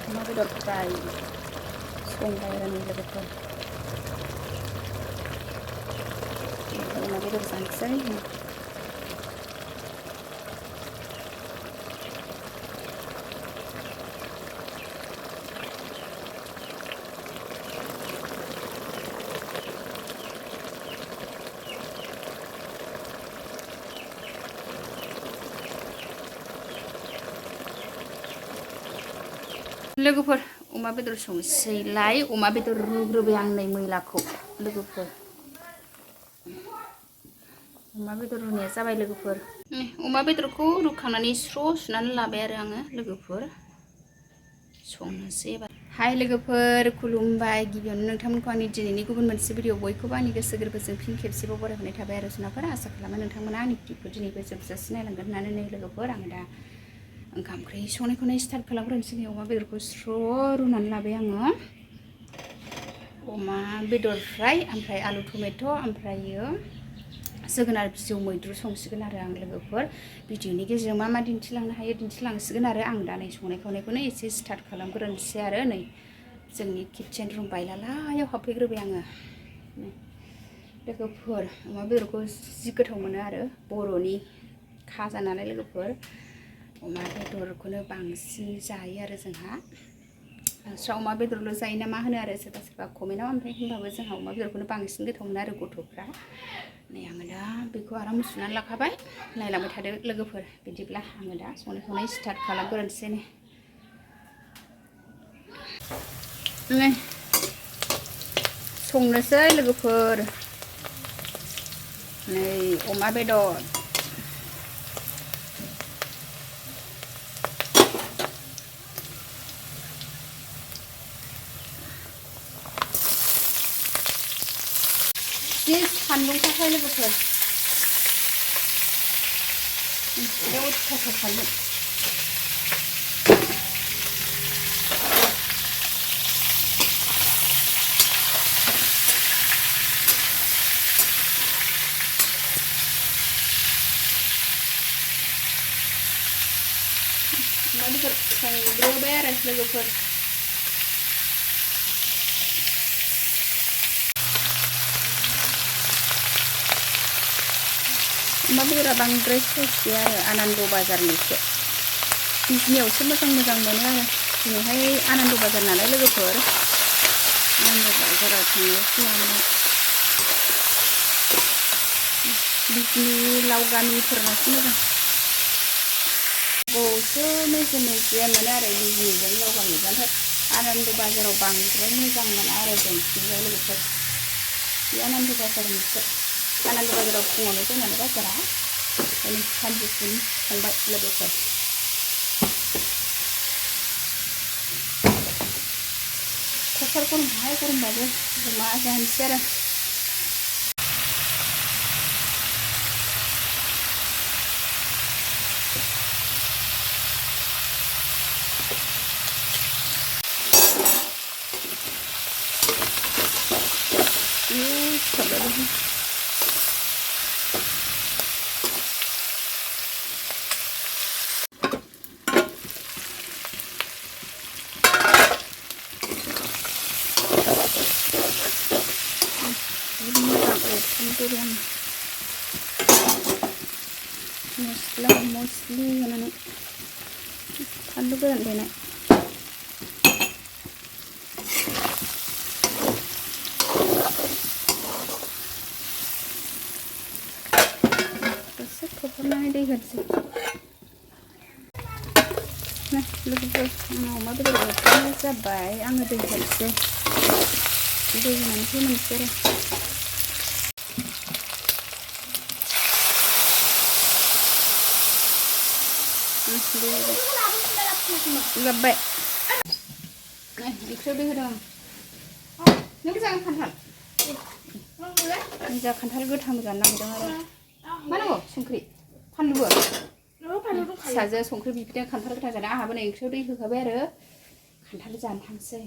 अमा बेदर फ्राय संबाय आरो नै लोगोफोर अमा बेदर जानोसै लोगोफोर अमा बेदर संसैलाय अमा बेदर रुग्रोबाय आं नै मैलाखौ लोगोफोर अमा बेदर रुनाया जाबाय लोगोफोर अमा बेदरखौ रुखांनानै स्र' सुनानै लाबाय आरो आङो लोगोफोर संनोसै एबार हाय लोगोफोर खुलुमबाय गिबियावनो नोंथांमोनखौ आंनि दिनैनि गुबुन मोनसे भिडिअ बयखौबो आंनि गोसो गोरबोजों फिन खेबसेबाव बरायहरनाय थाबाय आरो जुनाफोर आसा खालामो नोंथांमोना आंनि भिडिअखौ दिनैबो जोबजासिम नायलांगोन होननानै नै लोगोफोर आङो दा ओंखाम ओंख्रि संनायखौनो स्टार्ट खालामग्रोनोसै अमा बेदरखौ स्र' रुनानै लाबाय आङो अमा बेदर फ्राय ओमफ्राय आलु टमेट' ओमफ्रायो जोगोनार बिजौ मैद्रु संसिगोन आरो आं लोगोफोर भिडिअनि गेजेरजों मा मा दिन्थिलांनो हायो दिन्थिलांसिगोन आरो आं दा नै संनाय खावनायखौनो एसे स्टार्ट खालामग्रोनोसै आरो नै जोंनि किटचेन रुम बायलालायाव हाबफैग्रोबाय आङो लोगोफोर अमा बेदरखौ जि गोथाव मोनो आरो बर'नि खाजा नालाय लोगोफोर अमा बेदरखौनो बांसिन जायो आरो जोंहा नोंस्रा अमा बेदरल' जायो ना मा होनो आरो सोरबा सोरबा कमेन्टआव ओमफ्राय होनबाबो जोंहा अमा बेदरखौनो बांसिन गोथाव मोनो आरो गथ'फ्रा नै आङो दा बेखौ आराम सुनानै लाखाबाय नायलांबाय थादो लोगोफोर बिदिब्ला आङो दा संनाय खावनाय स्टार्ट खालामग्रोनोसै नै संनोसै लोगोफोर नै अमा बेदर जि सान्दुंखाय लोगोफोर बिराद अयथासार सान्दुं अमा बेदर संग्रोबाय आरो लोगोफोर अमा बेदरा बांद्राय साइज गैया आरो आनन्द बाजारनिसो बिजनियावसो मोजां मोनो आरो दिनैहाय आनन्द बाजार नालाय लोगोफोर आनन्द बाजाराव थांनोसै लानानै बिजनि लावगामिफोरनासो मोजां बावसो मेजेम मोनो आरो बिजनिजों लावगामिजों ओमफ्राय आनन्द बाजाराव बांद्राय मोजां मोना आरो जोंथिंजाय लोगोफोर बे आनन्द बाजारनिसो आनन्द बाजाराव फुङावनो जोंनानो बाजारा ओंखायनो सानजौफुनि संबाय लोगोफोर क'क्राझार गरमहाय गरमबाबो मा जानोसै आरो मस्ला मस्लि होनानै फानलु गोरान देनाय दसे खोबहाबनानै दै होनोसै लोगोफोर अमा बेदर एवनाय जाबाय आङो दै होनोसै दै होनानै फोमोनसै आरो गाब्बाय ओंख्रियाव दै होदों नों जागोन खान्थाल जा खान्थाल गोथां जानो नागिरदों आरो मा नांगौ संख्रि फानलुबो फिसाजोआ संख्रि बिफिदों खान्थाल गोथां जानो आंहाबो नै ओंख्रियाव दै होखाबाय आरो खान्थाल जानो थांसै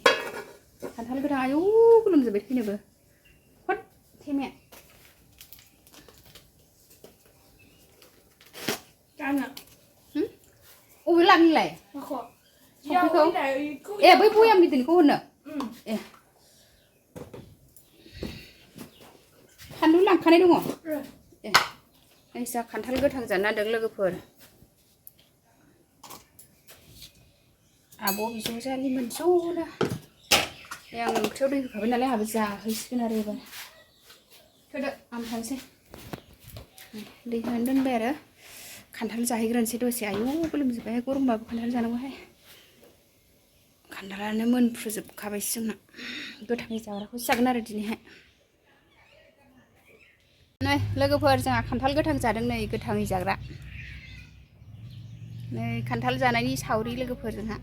खान्थाल गोथां आयौ गोलोमजोब्बाय थैनोबो हद थेमे अबे लांनिलाय संख्रिखौ ए बै बयाम गिदिरखौ होनो ए फानलु लांखानाय दङ ए नैसा खान्थाल गोथां जानो नागिरदों लोगोफोर आब' बिजावजालिमोन ज'नो आं ओंख्रियाव दै होखाबाय नालाय आंहाबो जाहैसिगोन आरो एबार होदो आं थांसै दै होनानै दोनबाय आरो खान्थाल जाहैग्रोनोसै दसे आयौ गोलोमजोब्बाय गरमबाबो खान्थाल जानांगौहाय खान्थालानो मोनफ्रुजोबखाबायसो जोंना गोथाङै जाग्राखौ जागोन आरो दिनैहाय नै लोगोफोर जोंहा खान्थाल गोथां जादों नै गोथाङै जाग्रा नै खान्थाल जानायनि सावरि लोगोफोर जोंहा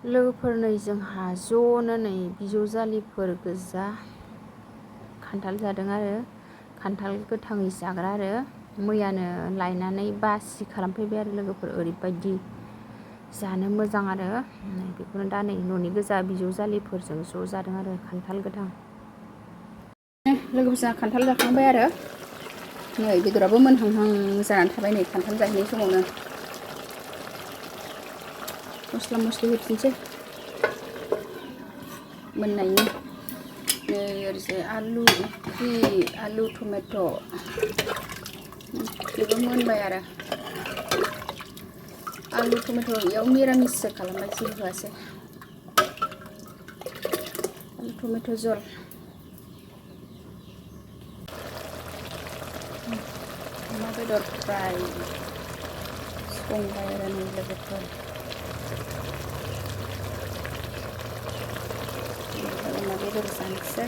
लोगोफोर नै जोंहा ज'नो नै बिजावजालिफोर गोजा खान्थाल जादों आरो खान्थाल गोथाङै जाग्रा आरो मैयानो लायनानै बासि खालामफैबाय आरो लोगोफोर ओरैबायदि जानो मोजां आरो बेखौनो दा नै न'नि गोजा बिजावजालिफोरजों ज' जादों आरो खान्थाल गोथां लोगोफोर जोंहा खान्थाल जाखांबाय आरो नै बेदराबो मोनहांहां जानानै थाबाय नै खान्थाल जाहैनाय समावनो मस्ला मस्लि होफिनसै मोननायनि नै ओरैजाय आलु ओंख्रि आलु टमेट' बेबो मोनबाय आरो आलु टमेट' इयाव मिरामिससो खालामबाय जेबो होआसै आलु टमेट' जल अमा बेदर फ्राय संबाय आरो नै लोगोफोर अमा बेदर जानोसै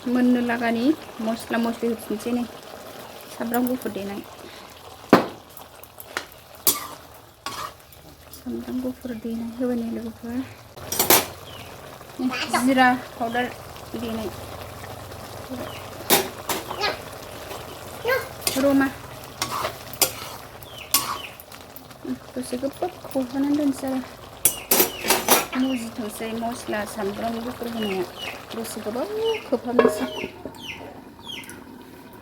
मोननो लागानि मस्ला मस्लि होफिनसै नै सामब्राम गुफुर देनाय सामब्राम गुफुर देनाय होबाय नै लोगोफोर जिरा पाउडार देनाय रमा दसे गोबाव खोबहाबनानै दोनसै आरो मुजिथोंसै मस्ला सामब्राम गुफुर होनाया दसे गोबाव खोबहाबनोसै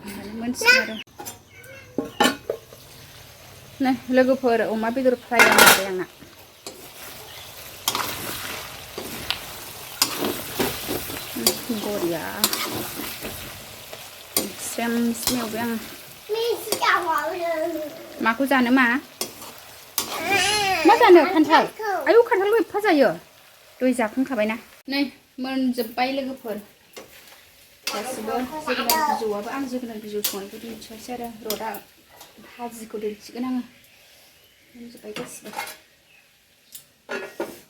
होनबानो मोनसिगोन आरो नै लोगोफोर अमा बेदर फ्राय जाबाय आंना बरिया स्रेम स्रेम एवबाय आङो माखौ जानो मा जानो खान्थाल आयौ खान्थालखौ एफा जायो दय जाखांखाबायना नै मोनजोब्बाय लोगोफोर गासिबो जोगोनार बिजौआबो आं जोगोनार बिजौ संनायखौ दिन्थियासै आरो रदा भाजिखौ दिन्थिगोन आङो मोनजोब्बाय गासिबो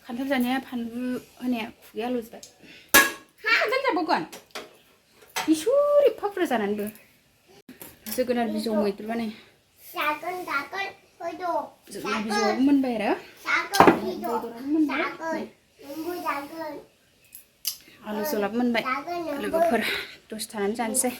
खान्थाल जानाया फानलु होनाया खुगाया आलौजोब्बाय खान्थाल जाबावगोन इसुर एफा बुरजा जानानैबो जोगोनार बिजौ मैद्रु बानाय जोगोनार बिजौआबो मोनबाय आरो बेदराबो मोनबाय आलु जलाबो मोनबाय लोगोफोर दसे थानानै जानोसै